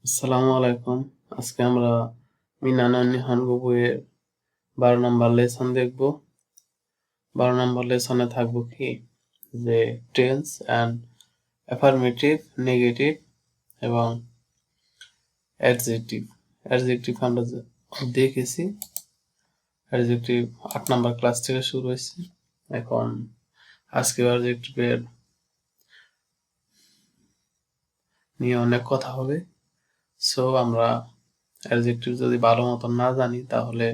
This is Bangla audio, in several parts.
আসসালামু আলাইকুম। আজকে আমরা মিনানন নিহানগো বইয়ের 12 নম্বর লেসন দেখব। 12 নম্বর লেসনে থাকবো কি যে টেন্স অ্যান্ড অ্যাফার্মেটিভ, নেগেটিভ এবং অ্যাডজেক্টিভ। অ্যাডজেক্টিভ আমরা দেখেছি। অ্যাডজেক্টিভ 8 নম্বর ক্লাস থেকে শুরু হয়েছে। এখন আজকে অ্যাডজেক্টিভের নিয়ে অনেক কথা হবে। সো আমরা অ্যাডজেক্টিভ যদি ভালো মতন না জানি তাহলে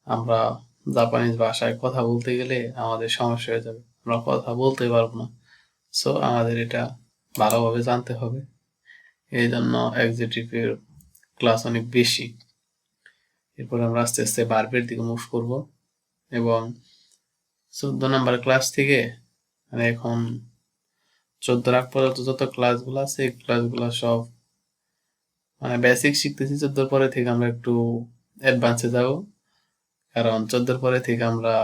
আমরা জাপানিজ ভাষায় কথা বলতে গেলে আমাদের সমস্যা হয়ে যাবে, আমরা কথা বলতে পারবো না। সো আমাদের এটা ভালোভাবে জানতে হবে। এই জন্য অ্যাডজেক্টিভের ক্লাস অনেক বেশি। এরপর আমরা আস্তে আস্তে ভার্বের দিকে মুভ করব এবং 14 নম্বর ক্লাস থেকে মানে এখন 14 আগ পর্যন্ত যত ক্লাসগুলো আছে এই ক্লাসগুলো সব মানে বেসিক শিখতেছি। 14 পরে থেকে আমরা একটু অ্যাডভান্সে যাব, কারণ 14 পরে থেকে আমরা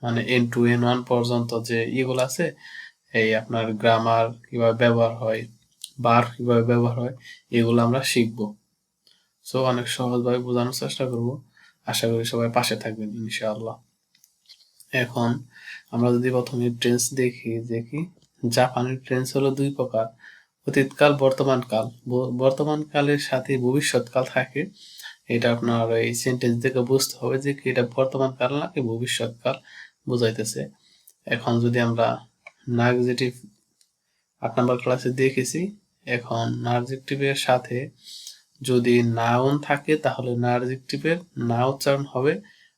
মানে N2 N1 পর্যন্ত যে ইগুলো আছে, এই আপনার গ্রামার কিভাবে ব্যবহার হয়, ভার্ব কিভাবে ব্যবহার হয়, এগুলো আমরা শিখব। সো অনেক সহজভাবে বোঝানোর চেষ্টা করব। আশা করি সবাই পাশে থাকবেন ইনশাআল্লাহ। এখন আমরা যদি প্রথমে টেন্স দেখি যে কি জাপানের টেন্স হলো দুই প্রকার, অতীতকাল, বর্তমানকাল। বর্তমানকালের সাথে ভবিষ্যৎকাল থাকে। এটা আপনার এই সেন্টেন্স থেকে বুঝতে হবে যে কি এটা বর্তমানকাল নাকি ভবিষ্যৎকাল বোঝাইতেছে। এখন যদি আমরা নার্জেটিভ 8 নম্বর ক্লাসে দেখেছি, এখন নার্জেটিভের সাথে যদি নাউন থাকে তাহলে নার্জেটিভের না উচ্চারণ হবে,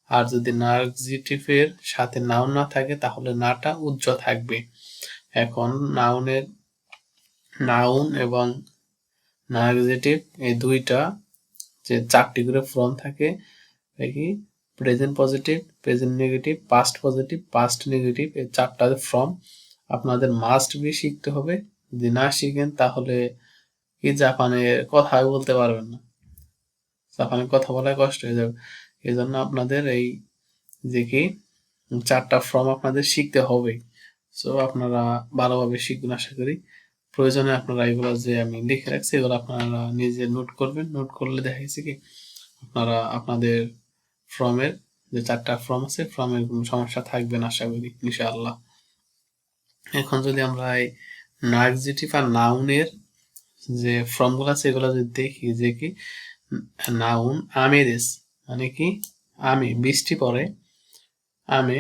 আর যদি নার্জেটিভের সাথে নাউন না থাকে তাহলে নাটা উজ্জ থাকবে। এখন নাউন এবং নার্জেটিভ এই দুইটা যে 4টি করে ফর্ম থাকে, কি present positive, present negative, past positive, past negative, এই 4টা ফর্ম আপনাদের মাস্ট বি শিখতে হবে। যদি না শিখেন তাহলে কি জাপানে কথাই বলতে পারবেন না, জাপানে কথা বলায় কষ্ট হয়ে যাবে। এই জন্য আপনাদের এই যে কি 4টা ফর্ম আপনাদের শিখতে হবে। সো আপনারা ভালোভাবে শিখবেন আশা করি। প্রয়োজনে আপনারা এগুলো যে আমি লিখে রাখছি এগুলো আপনারা নিজে নোট করবেন। নোট করলে দেখা গেছে কি আপনারা আপনাদের ফর্মের যে 4টা ফর্ম আছে ফর্মের কোনো সমস্যা থাকবে না আশা করি ইনশাআল্লাহ। এখন যদি আমরা এই নার্জেটিভ আর নাউনের যে ফর্মগুলো আছে এগুলো যদি দেখি যে কি নাউন আমেরেস মানে কি আমে, বৃষ্টি পড়ে আমে।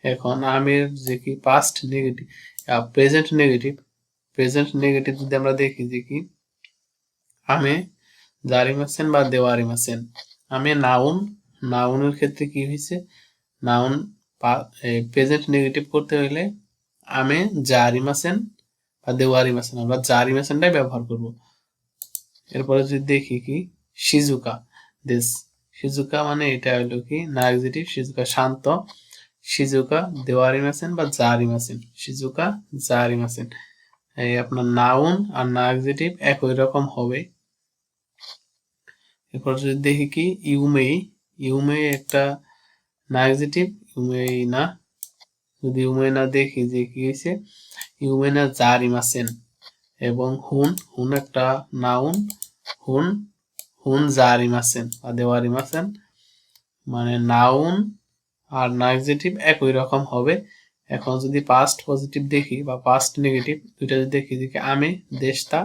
এখন আমের যে কি past negative, present negative, present negative যদি আমরা দেখি যে কি আমে জারিমাছেন বা দেওয়ারিমাছেন। আমে নাউন, নাউনের ক্ষেত্রে কি হয়েছে নাউন প্রেজেন্ট নেগেটিভ করতে হলে আমে জারিমাছেন বা দেওয়ারিমাছেন, আমরা জারিমাছেনটাই ব্যবহার করব। এরপরে যদি দেখি কি শিজুকা দেশ, শিজুকা মানে এটা হলো কি নার্জেটিভ, শিজুকা শান্ত, শিজুকা দেওয়ারিমাছেন বা জারিমাছেন, শিজুকা জারিমাছেন। এই আপনার নাউন আর নার্জেটিভ একই রকম হবে। এরপর যদি দেখি কি ইউমেই, ইউমেই একটা নার্জেটিভ, ইউমেই না, যদি ইউমেই না দেখি যে কি হয়েছে ইউমেই না জারিমাছেন। এবং হুন, হুন একটা নাউন, হুন হুন জারিমাছেন বা দেওয়ারিমাছেন, মানে নাউন আর নার্জেটিভ একই রকম হবে। এখন যদি পাস্ট পজিটিভ দেখি বা পাস্ট নেগেটিভ দুইটা যদি দেখি যে আমে দেশটা,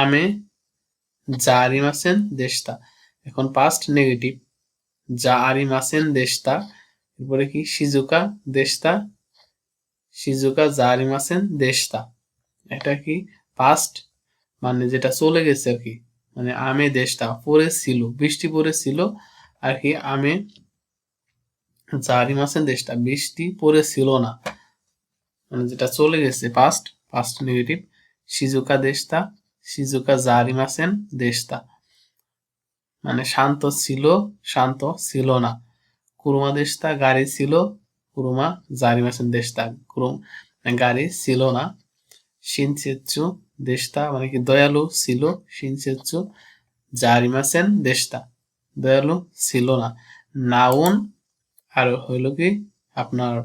আমে জারিমাছেন দেশটা। এখন পাস্ট নেগেটিভ জারিমাছেন দেশটা, এরপরে কি শিজুকা দেশটা, শিজুকা জারিমাছেন দেশটা। এটা কি পাস্ট মানে যেটা চলে গেছে আর কি, মানে আমে দেশটা পড়েছিল, বৃষ্টি পড়েছিল আর কি, আমে জারিমাছেন দেশটা বৃষ্টি পড়েছিল না, মানে যেটা চলে গেছে পাস্ট, পাস্ট নেগেটিভ। শিজুকা দেশটা, শিজুকা জারিমাছেন দেশটা, মানে শান্ত ছিল, শান্ত ছিল না। কুরুমা দেশটা গাড়ি ছিল, কুরুমা জারিমাছেন দেশটা, গাড়ি ছিল না। শিনসেচ্চু দেশটা মানে কি দয়ালু ছিল, শিনসেচ্চু জারিমাছেন দেশটা, দয়ালু ছিল না। নাউন আর হইল কি আপনার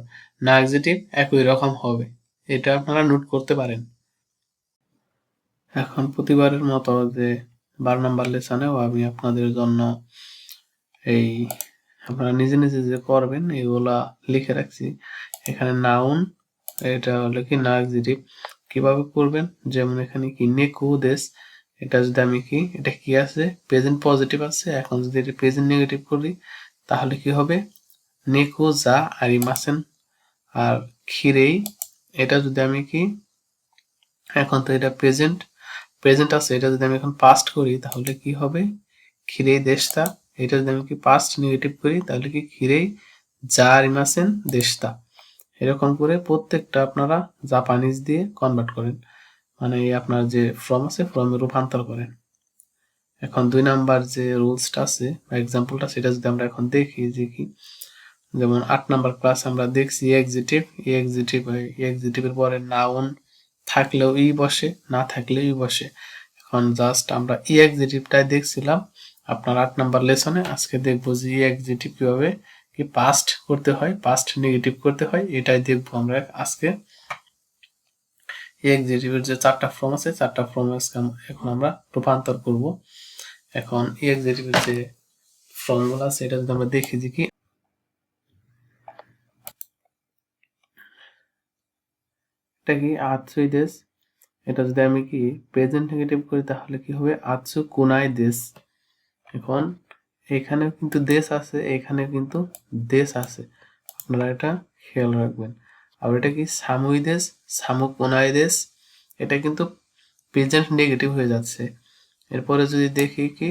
নার্জেটিভ একই রকম হবে, এটা আপনারা নোট করতে পারেন। এখন প্রতিবারের মতো যে 12 নাম্বার লেসনেও আমি আপনাদের জন্য এই আপনারা নিজে নিজে যে করবেন এগুলা লিখে রাখছি। এখানে নাউন, এটা হলো কি না অ্যাডজেক্টিভ, কিভাবে করবেন, যেমন এখানে কি নেকু দেশ, এটা যদি আমি কি, এটা কি আছে, প্রেজেন্ট পজিটিভ আছে। এখন যদি এটা প্রেজেন্ট নেগেটিভ করি তাহলে কি হবে, নেকু যা আরিমাসেন। আর খিরেই, এটা যদি আমি কি, এখন তো এটা প্রেজেন্ট প্রেজেন্ট আছে, এটা যদি আমি এখন পাস্ট করি তাহলে কি হবে, খিরেই দেশতা। এটা যদি আমি কি পাস্ট নেগেটিভ করি তাহলে কি খিরেই যা আরিমাসেন দেশতা। এরকম করে প্রত্যেকটা আপনারা জাপানিজ দিয়ে কনভার্ট করেন, মানে আপনার যে ফর্ম আছে ফর্মে রূপান্তর করেন। এখন 2 নাম্বার যে রুলসটা আছে বা এক্সাম্পলটা, সেটা যদি আমরা এখন দেখি যে কি, যেমন 8 নাম্বার ক্লাস আমরা দেখছি এক্সিটিভ, এক্সিটিভের পরে নাউন থাকলেও ই বসে, না থাকলেও ই বসে। এখন জাস্ট আমরা এক্সিটিভটাই দেখছিলাম আপনার 8 নাম্বার লেসনে। আজকে দেখবো যে এক্সিটিভ কিভাবে কি পাস্ট করতে হয়, পাস্ট নেগেটিভ করতে হয়, এটাই দেখবো আমরা আজকে। এক্সিটিভের যে 4টা ফর্ম আছে, 4টা ফর্ম এখন আমরা রূপান্তর করব। এখন এক্সিটিভের যে ফর্মগুলো আছে এটা যদি আমরা দেখি যে কি, এটা কি আতসুই দেশ, এটা যদি আমি কি প্রেজেন্ট নেগেটিভ করি তাহলে কি হবে, আতসু কুনাই দেশ। এখন এখানে কিন্তু দেশ আছে, এখানে কিন্তু দেশ আছে, আপনারা এটা খেয়াল রাখবেন। আবার এটা কি সামুই দেশ, সামু কুনাই দেশ, এটা কিন্তু প্রেজেন্ট নেগেটিভ হয়ে যাচ্ছে। এরপরে যদি দেখি কি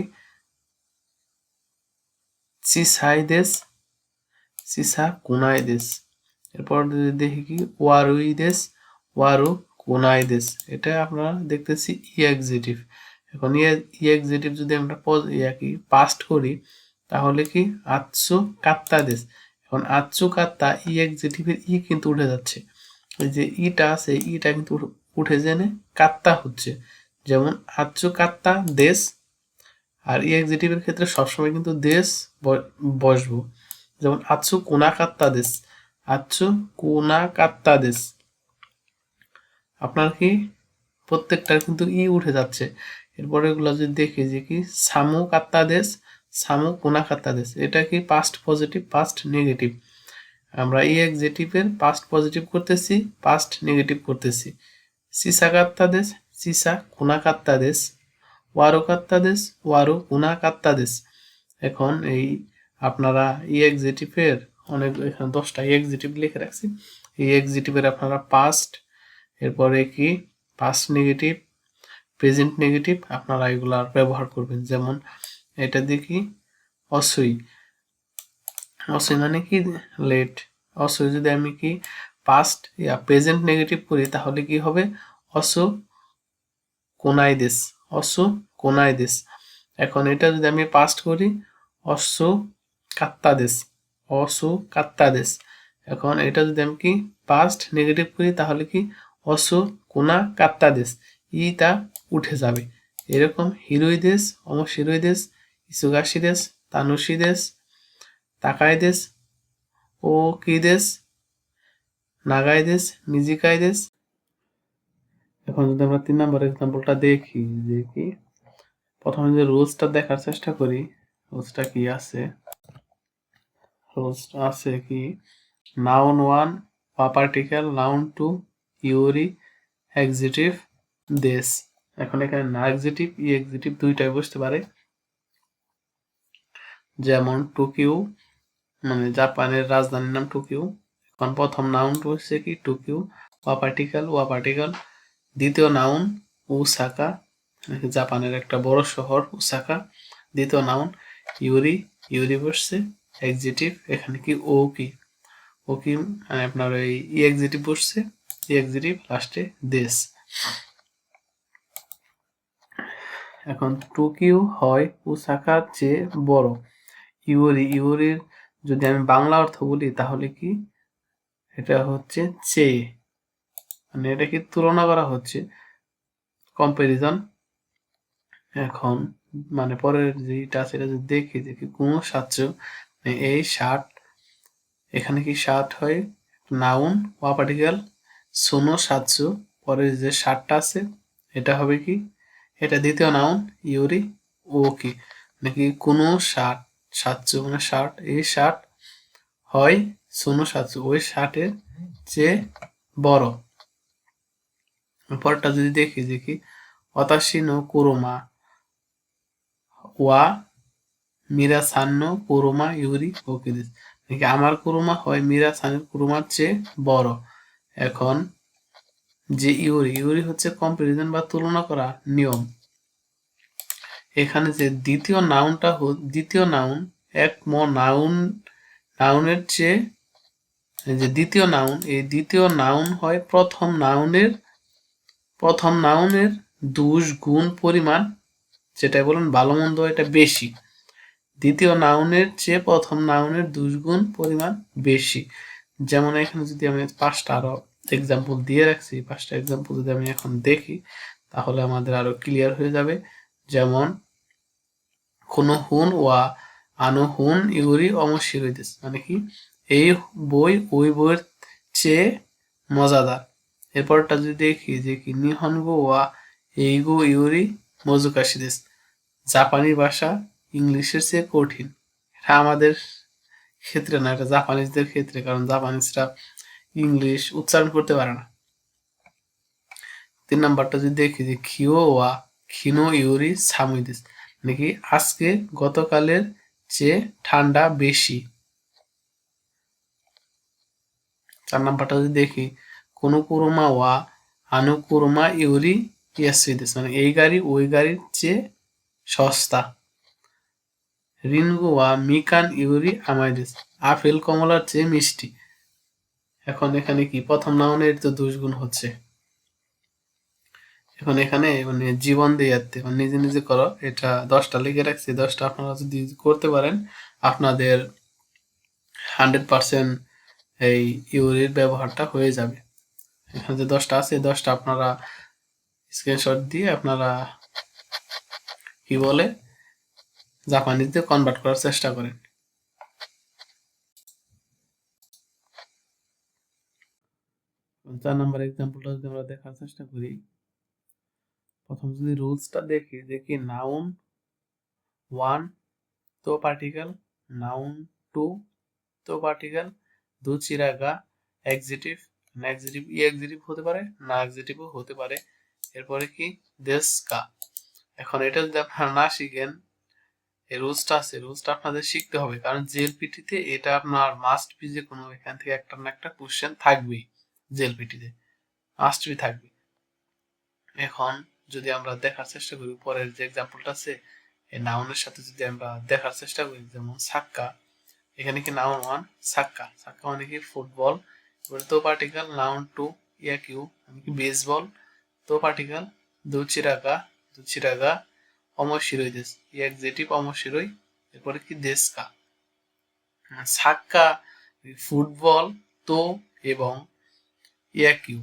চিসাই দেশ, চিসা কুনাই দেশ। এরপর যদি দেখি কি ওয়ারুই দেশ, ওয়ারু কুনাই দেশ। এটা আপনারা দেখতেছি এক্সিটিভ। এখন এক্সিটিভ যদি আমরা কি পাস্ট করি তাহলে কি আতসু কাত্তা দেশ। এখন আতসু কাত্তা এক্সিটিভের কিন্তু উঠে যাচ্ছে, এই যে ইটা আছে ইটা কিন্তু উঠে জেনে কাত্তা হচ্ছে, যেমন আতসু কাত্তা দেশ। আর এক্সিটিভের ক্ষেত্রে সবসময় কিন্তু দেশ বসবো, যেমন আতসু কোনা কাত্তা দেশ, আতসু কোনা কাত্তা দেশ। আপনার কি প্রত্যেকটার কিন্তু উঠে যাচ্ছে। এরপরে এগুলো যদি দেখি যে কি সামু কাত্তা দেশ, সামু কোনা কাত্তা দেশ, এটা কি পাস্ট পজিটিভ পাস্ট নেগেটিভ। আমরা এক্সিটিভের পাস্ট পজিটিভ করতেছি, পাস্ট নেগেটিভ করতেছি। সিসা কাত্তা দেশ, সিসা কোনা কাত্তা দেশ, ওয়ারো কাত্তা দেশ, ওয়ারো কোনা কাত্তা দেশ। এখন এই আপনারা এক্সিটিভের অনেক, এখানে 10টা এক্সিটিভ লিখে রাখছি। এই এক্সিটিভের আপনারা পাস্ট, এরপরে কি পাস্ট নেগেটিভ, প্রেজেন্ট নেগেটিভ আপনারা এগুলার ব্যবহার করবেন। যেমন এটা দেখি অসই, অসই মানে কি লেট। অসই যদি আমি কি পাস্ট প্রেজেন্ট নেগেটিভ করি তাহলে কি হবে, অসো কোনাই দেশ, অসো কোনাই দেশ। এখন এটা যদি আমি পাস্ট করি অসো কাত্তা দেশ, অসো কাত্তা দেশ। এখন এটা যদি আমি কি পাস্ট নেগেটিভ করি তাহলে কি অসো কোনা কাত্তা দেশ, ইটা উঠে যাবে। এরকম হিরোই দেশ, অমশিরোই দেশ, ইসুগাশি দেশ, তানুশি দেশ, তাকাই দেশ, ও কি দেশ, নাগাই দেশ, মিজিকাই দেশ। এখন যদি আমরা 3 নম্বর এক্সাম্পলটা দেখি যে কি, প্রথমে যে রুলসটা দেখার চেষ্টা করি, রুলসটা কি আছে, রুলসটা আছে কি নাউন 1 বা পার্টিকেল, নাউন 2 ইউরি, এক্সিটিভ দেশ। এখন এখানে না এক্সিটিভ এক্সিটিভ দুইটাই বসতে পারে, যেমন টোকিও মানে জাপানের রাজধানীর নাম টোকিও। এখন প্রথম নাউন হচ্ছে কি টোকিও, ওয়া পার্টিকেল। দ্বিতীয় নাউন ওসাকা, জাপানের একটা বড় শহর ওসাকা। দ্বিতীয় নাউন ইউরি, ইউরি বসছে এক্সিটিভ, এখানে কি ও কি, ও কি মানে আপনার এই এক্সিটিভ বসছে, এক্সিটিভ লাস্টে দেশ। এখন টোকিও হয় ওসাকার চেয়ে বড়। ইউরির যদি আমি বাংলা অর্থ বলি তাহলে কি, এটা হচ্ছে চেয়ে, মানে এটা কি তুলনা করা হচ্ছে, কম্পারিজন। এখন মানে পরের যেটা সেটা যদি দেখি যে কি কোনো সাচ্য, এই 60, এখানে কি 60 হয় নাউন ওয়া পার্টিকেল, শোনো সাচ্য, পরে যে 60টা আছে এটা হবে কি এটা দ্বিতীয় নাউন ইউরি ওকি নাকি কোনো শার্ট সাতচু মানে শার্ট এই শার্ট হয় সোনো সাতচু ওই শার্টের চেয়ে বড়। পরটা যদি দেখি যে কি অতাশি নো কুরোমা ওয়া মিরা সান্নো কুরোমা ইউরি ওকি দিস নাকি আমার কুরোমা হয় মিরা সানের কুরোমার চেয়ে বড়। এখন যে ইউরি ইউরি হচ্ছে কম্পারিজন বা তুলনা করা নিয়ম। এখানে যে দ্বিতীয় নাউনটা দ্বিতীয় নাউন এক নাউনের চেয়ে যে দ্বিতীয় নাউন এই দ্বিতীয় নাউন হয় প্রথম নাউনের ২ গুণ পরিমাণ যেটা বলেন ভালো মন্দ এটা বেশি। দ্বিতীয় নাউনের চেয়ে প্রথম নাউনের ২ গুণ পরিমাণ বেশি। যেমন এখানে যদি আমি ৫টা আরো এক্সাম্পল দিয়ে রাখছি ৫টা এক্সাম্পল যদি আমি এখন দেখি তাহলে আমাদের আরো ক্লিয়ার হয়ে যাবে। যেমন কোনো হুন ওয়া আনো হুন ইউরি অমশিরই দেস মানে কি এই বই ওই বইয়ের চেয়ে মজাদার। এরপরটা যদি দেখি যে কি নিহনগো ওয়া এইগো ইউরি মজুকাশি দেস জাপানি ভাষা ইংলিশের চেয়ে কঠিন। এটা আমাদের ক্ষেত্রে না, এটা জাপানিজদের ক্ষেত্রে, কারণ জাপানিজরা ইংলিশ উচ্চারণ করতে পারে না। ৩ নাম্বারটা যদি দেখি যে খিও ওয়া খিনো ইউরি সামুই দেস নাকি আজকে গতকালের চেয়ে ঠান্ডা বেশি। ৪ নাম্বারটা যদি দেখি কোনো কুরুমা ওয়া আনো কুরুমা ইউরি ইয়াসুই দেস মানে এই গাড়ি ওই গাড়ির চেয়ে সস্তা। রিনগো ওয়া মিকান ইউরি আমাই দেস আপেল কমলার চেয়ে মিষ্টি। এখন এখানে কি প্রথম নাউনের তো ২ গুণ হচ্ছে। এখন এখানে মানে জীবন দিয়ে যাচ্ছে মানে নিজে নিজে করো, এটা 10টা লিখে রাখছি, 10টা আপনারা যদি করতে পারেন আপনাদের 100% এই ইউরির ব্যবহারটা হয়ে যাবে। এখানে যে 10টা আছে 10টা আপনারা স্ক্রিনশট দিয়ে আপনারা কি বলে জাপানিতে কনভার্ট করার চেষ্টা করেন। ৪ নম্বর এক্সাম্পলটা যদি আমরা দেখার চেষ্টা করি, প্রথম যদি রুলসটা দেখি যে কি নাউন 1 তো পার্টিকেল, নাউন 2 তো পার্টিকেল, দুচিরাগা এক্সিটিভ, না এক্সিটিভ ই এক্সিটিভ হতে পারে না এক্সিটিভও হতে পারে। এরপরে কি দেশকা। এখন এটা যদি আপনারা না শিখেন এই রুলসটা আছে, রুলসটা আপনাদের শিখতে হবে, কারণ জেএলপিটিতে এটা আপনার মাস্ট বি, যে কোনো এখান থেকে একটা না একটা কোশ্চেন থাকবেই জেএলপিটিতে, মাস্ট বি থাকবে। এখন যদি আমরা দেখার চেষ্টা করি পরের যে এক্সাম্পলটা আছে এই নাউনের সাথে যদি আমরা দেখার চেষ্টা করি, যেমন সাক্কা, এখানে কি নাউন 1 সাক্কা, সাক্কা মানে কি ফুটবল, এবারে তো পার্টিকেল নাউন 2 ইয়াকিউ মানে কি বেসবল, তো পার্টিকেল দুচিরাগা, দুচিরাগা অমশিরই দেশ এক্সিটিভ অমশিরই, এরপরে কি দেশকা। সাক্কা ফুটবল তো এবং ইয়াকিউ,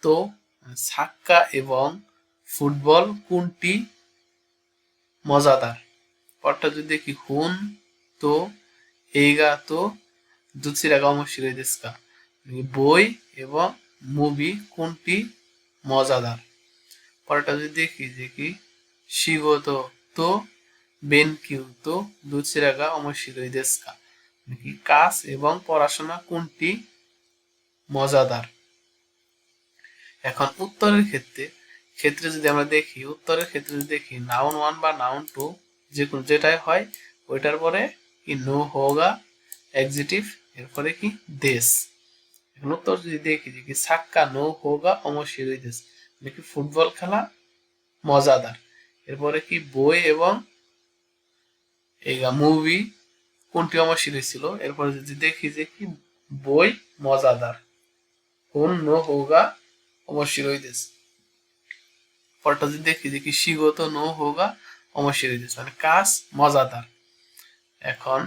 তো সাক্কা এবং ফুটবল কোনটি মজাদার। পরটা যদি দেখি হুন তো এইগা তো দুচিরাগা অমশিরই দেশকা বই এবং মুভি কোনটি মজাদার। পরটা যদি দেখি যে কি শিগোতো তো বেনকিউ তো দুচিরাগা অমশিরই দেশকা নাকি কাজ এবং পড়াশোনা কোনটি মজাদার। এখন উত্তরের ক্ষেত্রে যদি আমরা দেখি, উত্তরের ক্ষেত্রে যদি দেখি নাউন 1 বা নাউন 2 যে কোনো যেটাই হয় ওইটার পরে কি নো হোগা এক্সিটিভ, এরপরে কি দেশ। এখন উত্তর যদি দেখি যে কি সাক্কা নো হোগা অমশিরই দেশ নাকি ফুটবল খেলা মজাদার, এরপরে কি বই এবং এই মুভি কোনটি অমশিরই ছিল, এরপরে যদি দেখি যে কি বই মজাদার, হুন নো হোগা অমশিরই দেশ। পরটা যদি দেখি যে কি শিগত নো হোগা অমশিরই দেশ মানে কাজ মজাদার। এখন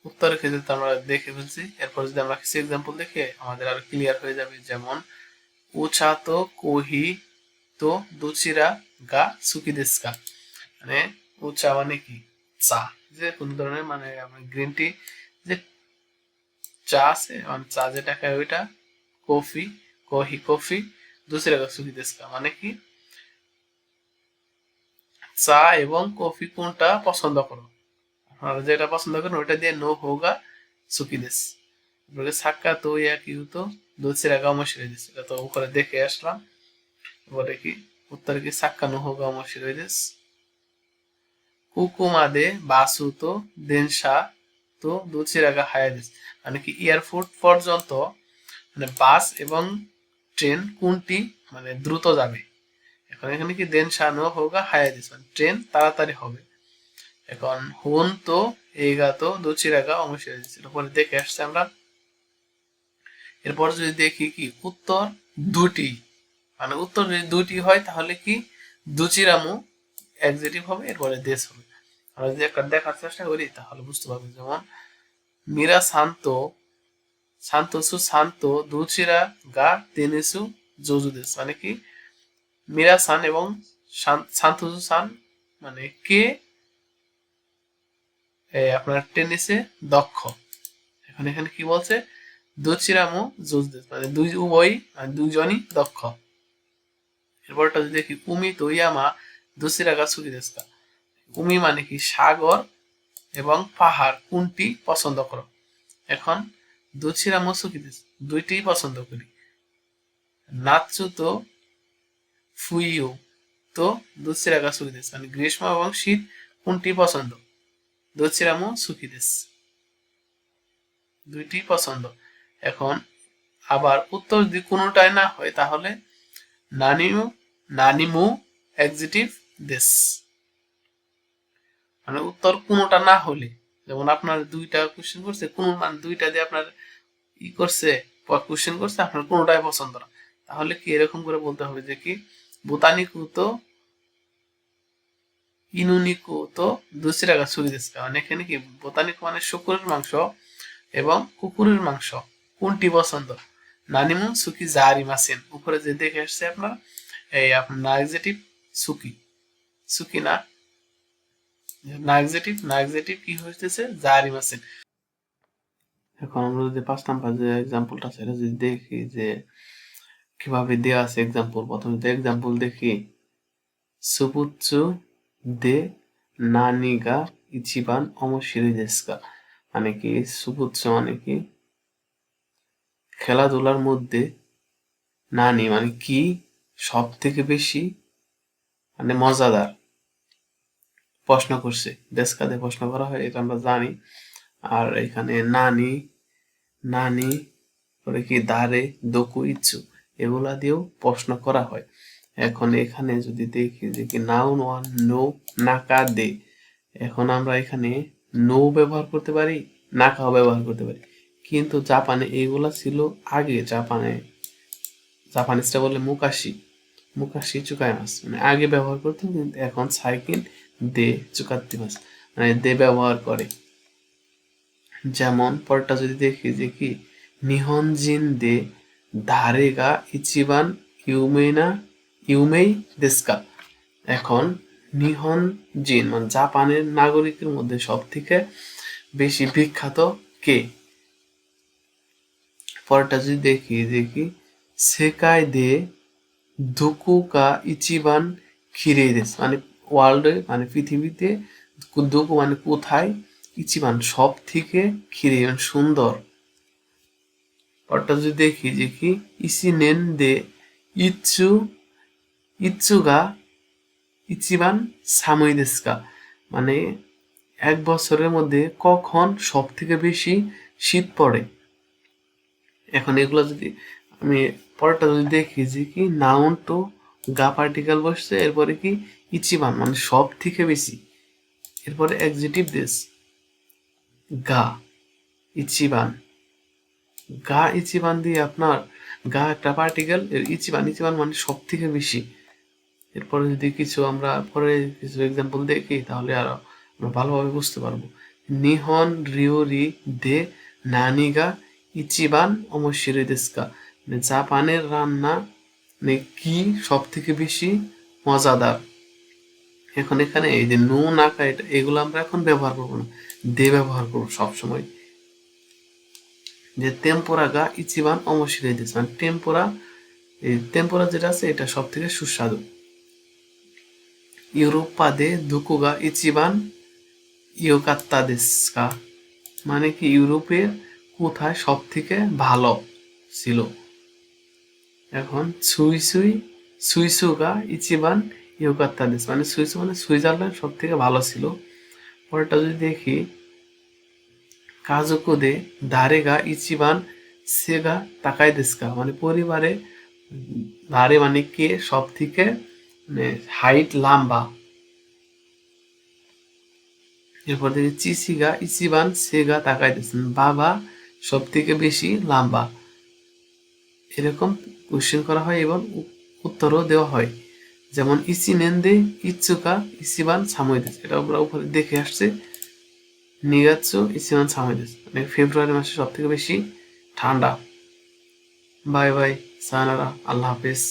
উত্তরের ক্ষেত্রে তো আমরা দেখে ফেলছি, এরপর যদি আমরা কিছু এক্সাম্পল দেখে আমাদের আরো ক্লিয়ার হয়ে যাবে। যেমন উচা তো কোহি তো দুচিরা গা সুকি দেশকা মানে উচা মানে কি চা, যে কোন ধরনের মানে গ্রিন টি যে চা আছে মানে চা যেটা খায় ওইটা, কফি কহি কফি দুসিরাগা সুকি দেস্কা মানে কি চা এবং কফি কোনটা পছন্দ করো, আপনারা যেটা পছন্দ করেন ওইটা দিয়ে নো হোগা সুকি দেস। সাক্কা তো ইয়া কি হতো দুসিরাগা অমশিরে দেস, এটা তো উপরে দেখে আসলাম। এবারে কি উত্তর কি সাক্কা নো হোগা অমশিরে দেস। কুকুমা দে বাসু তো দেনসা তো দুসিরাগা হায়া দেস মানে কি এয়ারপোর্ট পর্যন্ত মানে বাস এবং ট্রেন কোনটি মানে দ্রুত যাবে। এখন এখানে কি দেন শানো হোগা হায়া দিস মানে ট্রেন তাড়াতাড়ি হবে। এখন হুন তো এইগা তো দুচিরাগা অংশীদার দিচ্ছে, পরে দেখে আসছে আমরা। এরপর যদি দেখি কি উত্তর দুটি মানে উত্তর যদি দুটি হয় তাহলে কি দুচিরামু এক্সেটিভ হবে, এরপরে দেশ হবে। আমরা যদি একটা দেখার চেষ্টা করি তাহলে বুঝতে পারবো। যেমন মিরা শান্ত শান্তসু শান্ত দুচিরা গা তেনেসু জোজুদেস মানে কি মিরা সান এবং শান্তসু সান মানে কে আপনার টেনিসে দক্ষ। এখন এখানে কি বলছে দুচিরামু জোজুদেস মানে দুই উভয় মানে দুজনই দক্ষ। এরপরটা যদি দেখি উমি তো ইয়ামা দুচিরাগা সুকিদেস্কা, উমি মানে কি সাগর এবং পাহাড় কোনটি পছন্দ করো। এখন দুচিরামু সুকিদেস দুইটি পছন্দ করি। নাচু তো ফুইও তো দুচিরাগা সুকিদেস মানে গ্রীষ্ম এবং শীত কোনটি পছন্দ। দুচিরামু সুকিদেস দুইটি পছন্দ। এখন আবার উত্তর যদি কোনোটাই না হয় তাহলে নানিমু নানিমু এক্সিটিভ দেশ মানে উত্তর কোনোটা না হলে, যেমন আপনার দুইটা কোশ্চেন করছে কোন মানে দুইটা দিয়ে আপনার ই করছে কোশ্চেন করছে আপনার কোনোটাই পছন্দ না, তাহলে কি এরকম করে বলতে হবে যে কি বোতানিকু তো ইনুনিকু তো দুসিরাগা সুরিদেস্কা মানে এখানে কি বোতানিকু মানে শুকুরের মাংস এবং কুকুরের মাংস কোনটি পছন্দ। নানিমু সুকি জারি মাসেন উপরে যে দেখে আসছে আপনার এই আপনার নাইজেটিভ সুকি সুকি না নাইজেটিভ কি হইতেছে জারি মাসেন। এখন আমরা যদি 5 নাম্বার যে এক্সাম্পলটা সেটা যদি দেখি যে কিভাবে দেওয়া আছে এক্সাম্পল, প্রথমে তো এক্সাম্পল দেখি সুপুচ্চু দে নানিগা ইচিবান অমশিরি দেস্কা মানে কি সুপুচ্চু মানে কি খেলাধুলার মধ্যে নানি মানে কি সব থেকে বেশি মানে মজাদার প্রশ্ন করছে, ডেস্কা দিয়ে প্রশ্ন করা হয় এটা আমরা জানি। আর এখানে নানি নানি পরে কি দারে দোকু ইচ্ছু এগুলা দিয়েও প্রশ্ন করা হয়। এখন এখানে যদি দেখি যে কি নাউন ওয়ান নো নাকা দে, এখন আমরা এখানে নো ব্যবহার করতে পারি নাকাও ব্যবহার করতে পারি, কিন্তু জাপানে এগুলা ছিল আগে। জাপানিজটা বলে মুকাশি মুকাশি চুকাইমাস মানে আগে ব্যবহার করতেন, কিন্তু এখন সাইকিন দে চুকাত্তিমাস মানে দে ব্যবহার করে। যেমন পরটা যদি দেখি যে কি নিহনজিন দে ধারেগা ইচিবান ইউমেই দেস্কা, এখন নিহনজিন মানে জাপানের নাগরিকের মধ্যে সব থেকে বেশি বিখ্যাত কে। পরটা যদি দেখি যে কি সেকাই দে দুকুকা ইচিবান খিরে দেশ মানে ওয়ার্ল্ডে মানে পৃথিবীতে দুকু মানে কোথায় ইচিবান সব থেকে খিরে মানে সুন্দর। পরটা যদি দেখি যে কি ইসি নেন দে ইচ্ছু ইচ্ছুগা ইচিবান সামুই দেস্কা মানে 1 বছরের মধ্যে কখন সব থেকে বেশি শীত পড়ে। এখন এগুলো যদি আমি পরেরটা যদি দেখি যে কি নাউন টু গা পার্টিকেল বসছে, এরপরে কি ইচিবান মানে সব থেকে বেশি, এরপরে এক্সিটিভ দেশ গা ইচিবান গা ইচিবান দিয়ে আপনার গা একটা পার্টিকেল ইচিবান ইচিবান মানে সব থেকে বেশি। এরপরে যদি কিছু আমরা পরে কিছু এক্সাম্পল দেখি তাহলে আরো আমরা ভালোভাবে বুঝতে পারবো। নিহন রিওরি দে নানিগা ইচিবান অমশিরি দেস্কা মানে জাপানের রান্না মানে কি সব থেকে বেশি মজাদার। এখন এখানে এই যে নো নাকা এটা এগুলো আমরা এখন ব্যবহার করবো না, দে ব্যবহার করবো সবসময়। যে টেম্পোরা গা ইচিবান অমশিরি দেশ মানে টেম্পোরা এই টেম্পোরা যেটা আছে এটা সব থেকে সুস্বাদু। ইউরোপাদে দুকুগা ইচিবান ইয়োকাত্তা দেস্কা, মানে কি ইউরোপের কোথায় সব থেকে ভালো ছিল। এখন সুই সুই সুইসুগা ইচিবান ইয়োকাত্তা দেশ, মানে সুইসু মানে সুইজারল্যান্ড সব থেকে ভালো ছিল। পরেরটা যদি দেখি, কাজুকুদে দারেগা ইচিবান সেগা তাকাই দেস্কা, মানে পরিবারে দারে মানে কে সব থেকে মানে হাইট লম্বা। এরপর দেখি চিসিগা ইচিবান সেগা তাকাই দেস্কা, বাবা সব থেকে বেশি লম্বা। এরকম কোশ্চেন করা হয় এবং উত্তরও দেওয়া হয়। যেমন ইচিনেন্দে ইচ্ছুকা ইচিবান সাময়দেশ, এটা আমরা উপরে দেখে আসছে। নিগাচ্ছু ইচিবান সাময়দেশ, মানে ফেব্রুয়ারি মাসে সব থেকে বেশি ঠান্ডা। বাই বাই, সায়নারা, আল্লাহ হাফেজ।